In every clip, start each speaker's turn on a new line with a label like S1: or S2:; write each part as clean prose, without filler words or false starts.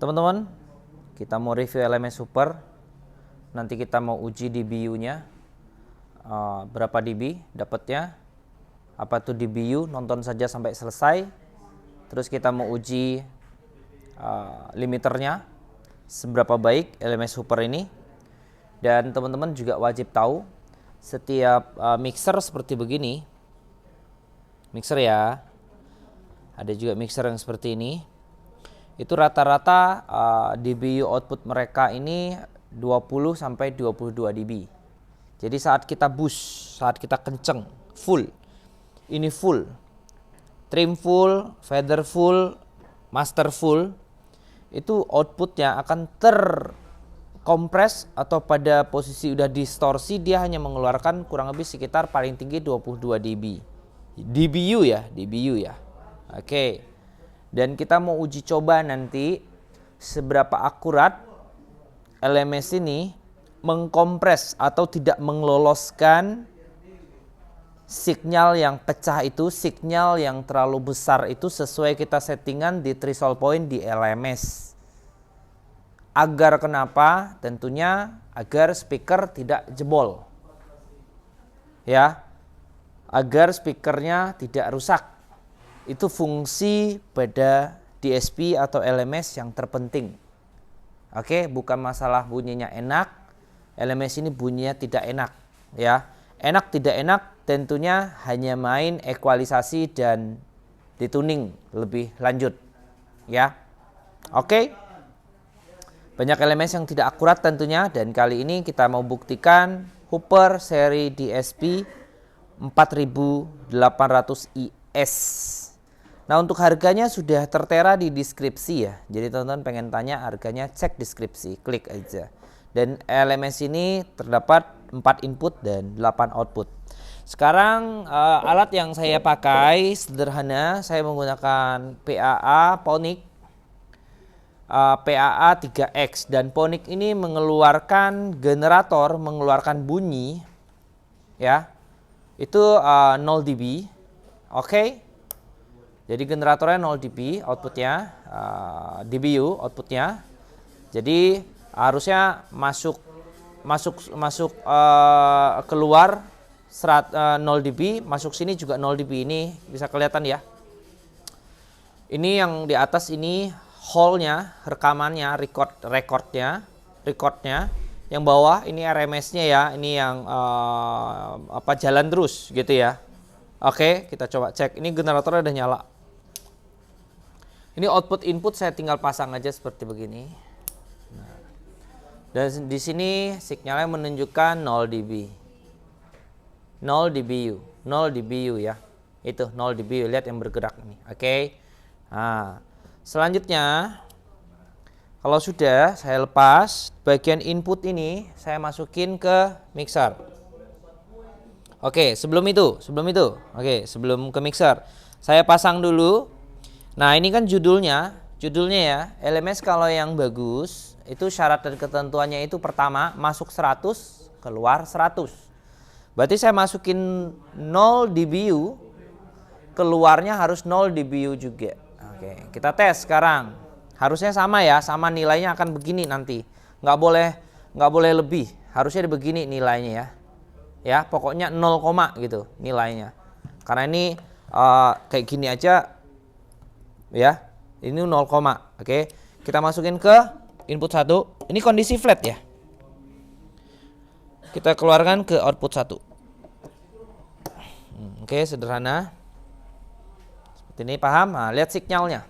S1: Teman-teman, kita mau review LMS Super. Nanti kita mau uji DBU-nya. Berapa dB dapatnya? Apa tuh DBU? Nonton saja sampai selesai. Terus kita mau uji limiternya. Seberapa baik LMS Super ini. Dan teman-teman juga wajib tahu, setiap mixer seperti begini. Mixer ya. Ada juga mixer yang seperti ini. Itu rata-rata DBU output mereka ini 20 sampai 22 dB. Jadi saat kita boost, saat kita kenceng, full, ini full, trim full, fader full, master full, itu outputnya akan terkompres atau pada posisi udah distorsi, dia hanya mengeluarkan kurang lebih sekitar paling tinggi 22 dB. DBU ya, DBU ya. Oke. Dan kita mau uji coba nanti seberapa akurat LMS ini mengkompres atau tidak meloloskan sinyal yang pecah itu, sinyal yang terlalu besar itu sesuai kita settingan di threshold point di LMS. Agar kenapa? Tentunya agar speaker tidak jebol. Ya. Agar speakernya tidak rusak. Itu fungsi pada DSP atau LMS yang terpenting. Oke, bukan masalah bunyinya enak, LMS ini bunyinya tidak enak, ya. Enak tidak enak tentunya hanya main ekualisasi dan dituning lebih lanjut, ya. Oke. Banyak LMS yang tidak akurat tentunya, dan kali ini kita mau buktikan Hooper seri DSP 4800 IS. Nah, untuk harganya sudah tertera di deskripsi ya. Jadi teman-teman pengen tanya harganya, cek deskripsi, klik aja. Dan LMS ini terdapat 4 input dan 8 output. Sekarang alat yang saya pakai sederhana, saya menggunakan PAA Ponic PAA 3X, dan Ponic ini mengeluarkan generator, mengeluarkan bunyi ya. Itu 0 dB. Oke. Jadi generatornya 0 dB outputnya, DBU outputnya. Jadi harusnya masuk keluar 0 dB, masuk sini juga 0 dB. Ini bisa kelihatan ya. Ini yang di atas ini hole-nya, rekamannya, recordnya. Yang bawah ini RMS-nya ya. Ini yang jalan terus gitu ya. Oke, kita coba cek. Ini generatornya udah nyala. Ini output input saya tinggal pasang aja seperti begini. Nah, dan di sini sinyalnya menunjukkan 0 dB. 0 dBu, 0 dBu ya. Itu 0 dBu, lihat yang bergerak ini. Oke. Nah, selanjutnya kalau sudah saya lepas bagian input ini, saya masukin ke mixer. Oke, sebelum itu. Oke, sebelum ke mixer, saya pasang dulu. Nah, ini kan judulnya ya, LMS kalau yang bagus, itu syarat dan ketentuannya itu pertama, masuk 100, keluar 100. Berarti saya masukin 0 dBu, keluarnya harus 0 dBu juga. Oke, kita tes sekarang. Harusnya sama ya, sama nilainya akan begini nanti. Nggak boleh lebih, harusnya begini nilainya ya. Ya, pokoknya 0, gitu nilainya. Karena ini kayak gini aja ya. Ini 0, oke. Kita masukin ke input 1. Ini kondisi flat ya. Kita keluarkan ke output 1. Oke, sederhana. Seperti ini, paham? Nah, lihat sinyalnya.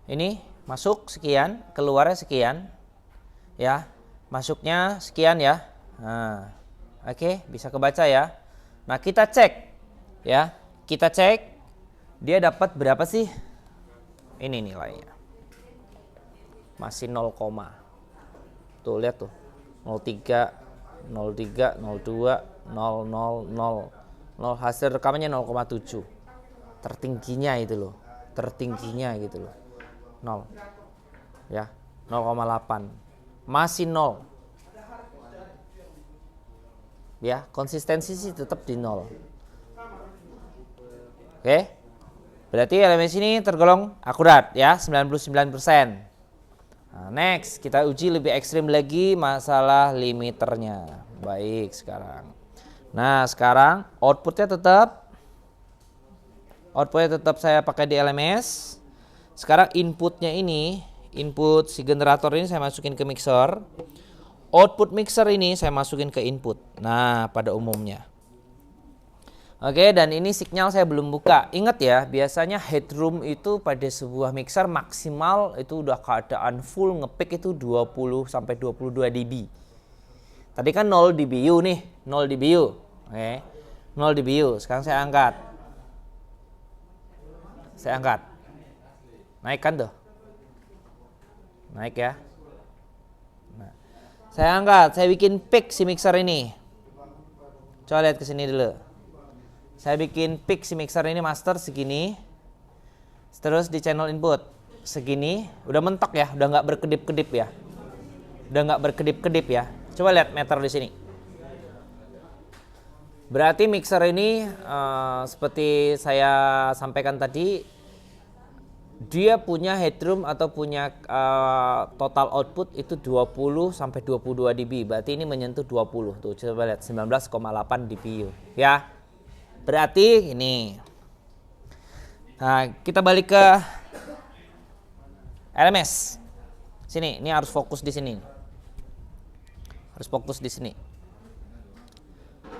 S1: Ini masuk sekian, keluarnya sekian. Ya, masuknya sekian ya. Nah, oke, bisa kebaca ya. Nah, kita cek ya. Kita cek dia dapat berapa sih? Ini nilainya. Masih 0, tuh lihat tuh. 03, 02, 000. Hasil rekamannya 0,7. Tertingginya itu loh. Tertingginya gitu loh. 0. Ya, 0,8. Masih 0. Ya, konsistensi sih tetap di 0. Oke. Berarti LMS ini tergolong akurat ya, 99%. Nah, next, kita uji lebih ekstrim lagi masalah limiternya. Baik, sekarang. Nah, sekarang outputnya tetap saya pakai di LMS. Sekarang inputnya ini, input si generator ini saya masukin ke mixer. Output mixer ini saya masukin ke input. Nah, pada umumnya. Oke, dan ini sinyal saya belum buka. Ingat ya, biasanya headroom itu pada sebuah mixer maksimal itu udah keadaan full ngepick itu 20 sampai 22 dB. Tadi kan 0 dBu nih, 0 dBu. Oke. 0 dBu. Sekarang saya angkat. Naikkan tuh. Naik ya. Nah, saya angkat, saya bikin peak si mixer ini. Coba lihat ke sini dulu. Saya bikin peak si mixer ini master segini. Terus di channel input segini, udah mentok ya, udah nggak berkedip-kedip ya. Coba lihat meter di sini. Berarti mixer ini seperti saya sampaikan tadi, dia punya headroom atau punya total output itu 20 sampai 22 dB. Berarti ini menyentuh 20. Tuh, coba lihat 19,8 dBu ya. Berarti ini. Nah, kita balik ke LMS. Sini, ini harus fokus di sini.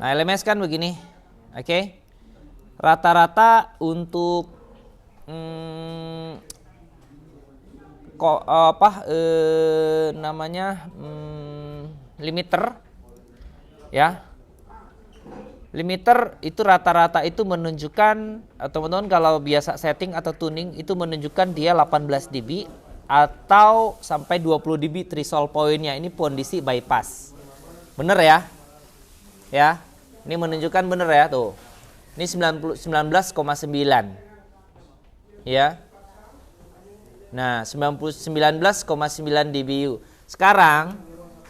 S1: Nah, LMS kan begini. Oke. Rata-rata untuk limiter ya. Limiter itu rata-rata itu menunjukkan, teman-teman kalau biasa setting atau tuning itu menunjukkan dia 18 dB atau sampai 20 dB threshold pointnya. Ini kondisi bypass. Bener ya? Ya. Ini menunjukkan bener ya tuh. Ini 19,9. Ya. Nah, 19,9 dBu. Sekarang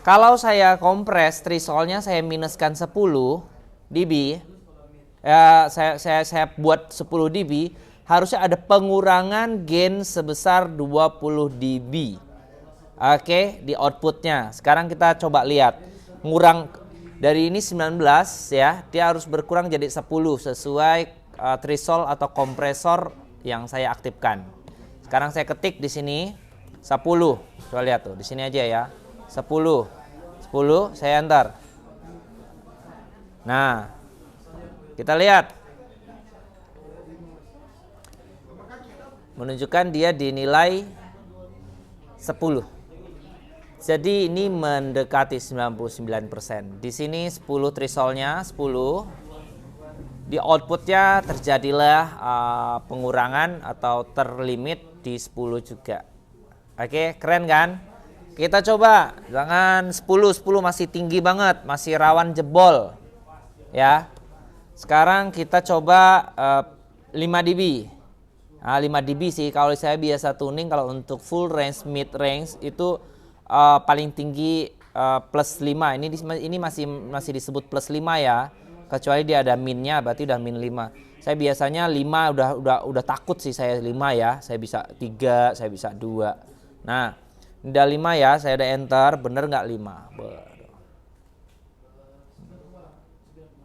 S1: kalau saya kompres thresholdnya saya minuskan 10 dB, ya, saya buat 10 dB, harusnya ada pengurangan gain sebesar 20 dB. Oke, di outputnya. Sekarang kita coba lihat. Ngurang dari ini 19 ya, dia harus berkurang jadi 10 sesuai threshold atau kompresor yang saya aktifkan. Sekarang saya ketik di sini 10. Coba lihat tuh, di sini aja ya. 10, saya enter. Nah, kita lihat. Menunjukkan dia dinilai 10. Jadi ini mendekati 99%. Di sini 10 thresholdnya 10. Di outputnya terjadilah pengurangan atau terlimit di 10 juga. Oke, keren kan? Kita coba. Jangan 10 masih tinggi banget, masih rawan jebol. Ya. Sekarang kita coba 5 dB. Nah, 5 dB sih kalau saya biasa tuning. Kalau untuk full range, mid range itu paling tinggi plus 5. Ini masih disebut plus 5 ya. Kecuali dia ada minnya, berarti udah min 5. Saya biasanya 5 udah takut sih saya 5 ya. Saya bisa 3, saya bisa 2. Nah, udah 5 ya, saya udah enter. Bener nggak 5?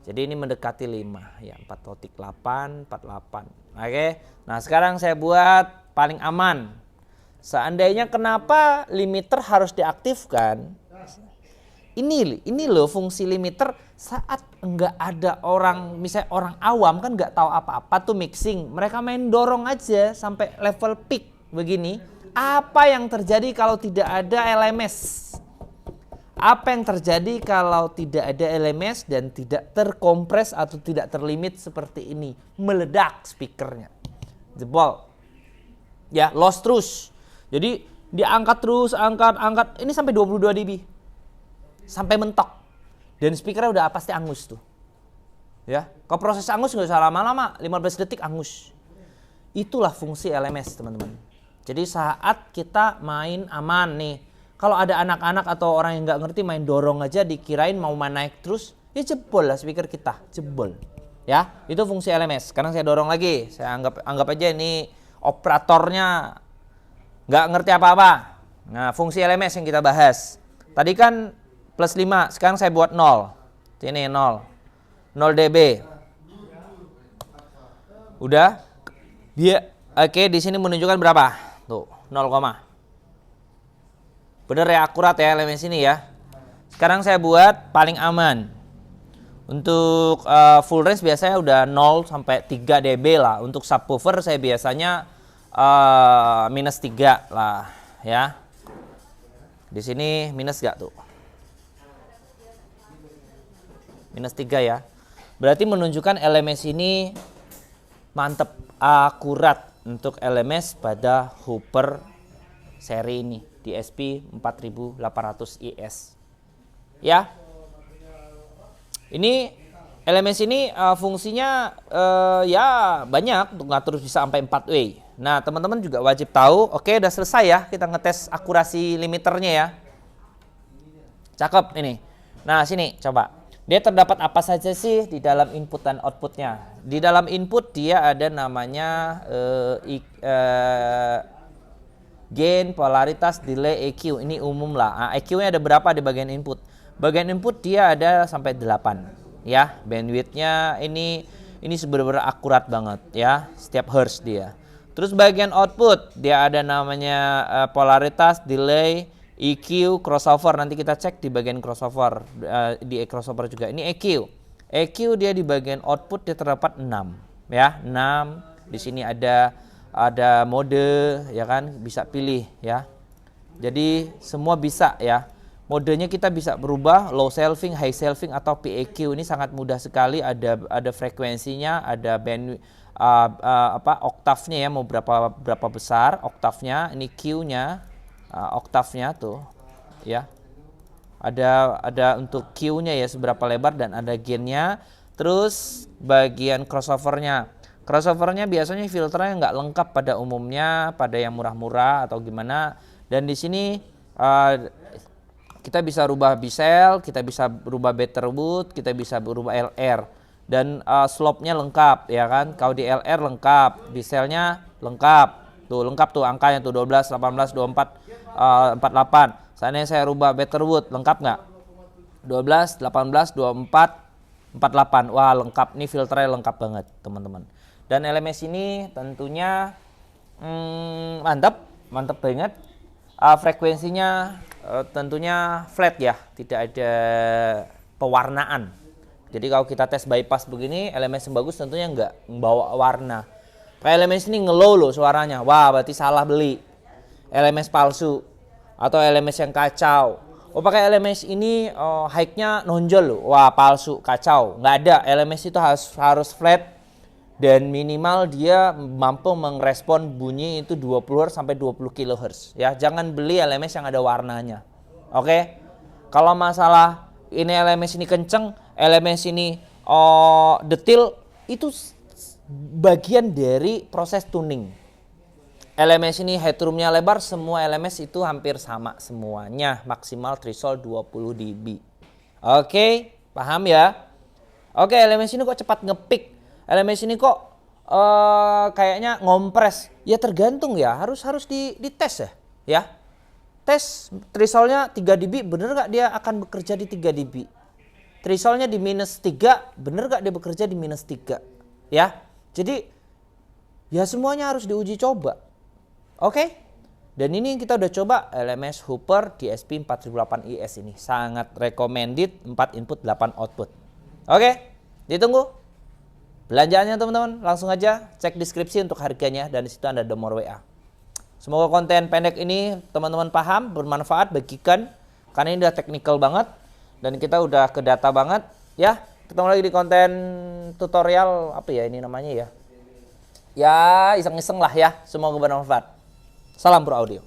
S1: Jadi ini mendekati 5 ya, 4.8, 48. Oke. Nah, sekarang saya buat paling aman. Seandainya kenapa limiter harus diaktifkan? Ini loh fungsi limiter saat enggak ada orang, misalnya orang awam kan enggak tahu apa-apa tuh mixing. Mereka main dorong aja sampai level peak begini. Apa yang terjadi kalau tidak ada LMS? Apa yang terjadi kalau tidak ada LMS dan tidak terkompres atau tidak terlimit seperti ini? Meledak speakernya. Jebol. Ya, loss terus. Jadi diangkat terus, angkat. Ini sampai 22 dB. Sampai mentok. Dan speakernya udah pasti angus tuh. Ya, kalau proses angus nggak usah lama-lama, 15 detik angus. Itulah fungsi LMS, teman-teman. Jadi saat kita main aman nih, kalau ada anak-anak atau orang yang nggak ngerti main dorong aja dikirain mau main naik terus, ya jebol lah speaker kita, jebol. Ya, itu fungsi LMS. Sekarang saya dorong lagi. Saya anggap aja ini operatornya nggak ngerti apa-apa. Nah, fungsi LMS yang kita bahas. Tadi kan plus 5, sekarang saya buat 0. Sini 0. 0 dB. Udah? Dia oke, di sini menunjukkan berapa? Tuh, 0, bener ya, akurat ya LMS ini ya. Sekarang saya buat paling aman. Untuk full range biasanya udah 0 sampai 3 dB lah. Untuk subwoofer saya biasanya minus 3 lah ya. Di sini minus gak tuh? Minus 3 ya. Berarti menunjukkan LMS ini mantep, akurat untuk LMS pada Hooper seri ini DSP 4800 IS. Ya. Ini LMS ini fungsinya ya banyak, untuk ngatur bisa sampai 4 way. Nah, teman-teman juga wajib tahu. Oke, udah selesai ya kita ngetes akurasi limiternya ya. Cakep ini. Nah, sini coba. Dia terdapat apa saja sih di dalam input dan outputnya? Di dalam input dia ada namanya gain, polaritas, delay, EQ. Ini umum lah. EQ-nya ada berapa di bagian input? Bagian input dia ada sampai 8 ya. Bandwidth-nya ini sebenarnya akurat banget ya, setiap hertz dia. Terus bagian output dia ada namanya polaritas, delay, EQ, crossover. Nanti kita cek di bagian crossover, di crossover juga. Ini EQ. EQ dia di bagian output dia terdapat 6 ya, 6. Di sini ada mode ya kan, bisa pilih ya. Jadi semua bisa ya. Modenya kita bisa berubah, low shelving, high shelving atau PEQ. Ini sangat mudah sekali. Ada frekuensinya, ada band oktavnya ya, mau berapa besar oktavnya. Ini Q-nya, oktavnya tuh ya. Ada untuk Q-nya ya, seberapa lebar, dan ada gain-nya. Terus bagian crossover-nya. Crossover-nya biasanya filternya nggak lengkap pada umumnya, pada yang murah-murah atau gimana. Dan di sini kita bisa rubah Bisel, kita bisa berubah Betterwood, kita bisa berubah LR. Dan slope-nya lengkap ya kan. Kalau di LR lengkap, Biselnya lengkap. Tuh lengkap tuh angkanya tuh 12, 18, 24, 48. Seandainya saya rubah Betterwood, lengkap nggak? 12, 18, 24, 48. Wah, lengkap. Ini filternya lengkap banget, teman-teman. Dan LMS ini tentunya mantap banget. Frekuensinya tentunya flat ya, tidak ada pewarnaan. Jadi kalau kita tes bypass begini, LMS yang bagus tentunya nggak membawa warna. Kayak LMS ini ngelow loh suaranya. Wah, berarti salah beli. LMS palsu atau LMS yang kacau. Oh, pakai LMS ini high-nya nonjol loh. Wah, palsu, kacau. Nggak ada. LMS itu harus flat dan minimal dia mampu merespon bunyi itu 20 Hz sampai 20 kHz ya. Jangan beli LMS yang ada warnanya. Oke. Kalau masalah ini LMS ini kenceng, LMS ini detil, itu bagian dari proses tuning. LMS ini headroom-nya lebar, semua LMS itu hampir sama semuanya, maksimal threshold 20 dB. Oke, paham ya? Oke, LMS ini kok cepat ngepick? LMS ini kok kayaknya ngompres? Ya tergantung ya, harus dites ya. Tes thresholdnya 3 dB, bener gak dia akan bekerja di 3 dB? Thresholdnya di minus 3, bener gak dia bekerja di minus 3? Ya, jadi ya semuanya harus diuji coba. Oke? Dan ini kita udah coba LMS Hooper DSP 4008 IS ini. Sangat recommended, 4 input 8 output. Oke? Ditunggu belanjaannya teman-teman, langsung aja cek deskripsi untuk harganya dan disitu ada nomor WA. Semoga konten pendek ini teman-teman paham, bermanfaat, bagikan, karena ini udah teknikal banget dan kita udah ke data banget ya. Ketemu lagi di konten tutorial apa ya ini namanya ya. Ya iseng-iseng lah ya, semoga bermanfaat. Salam Pro Audio.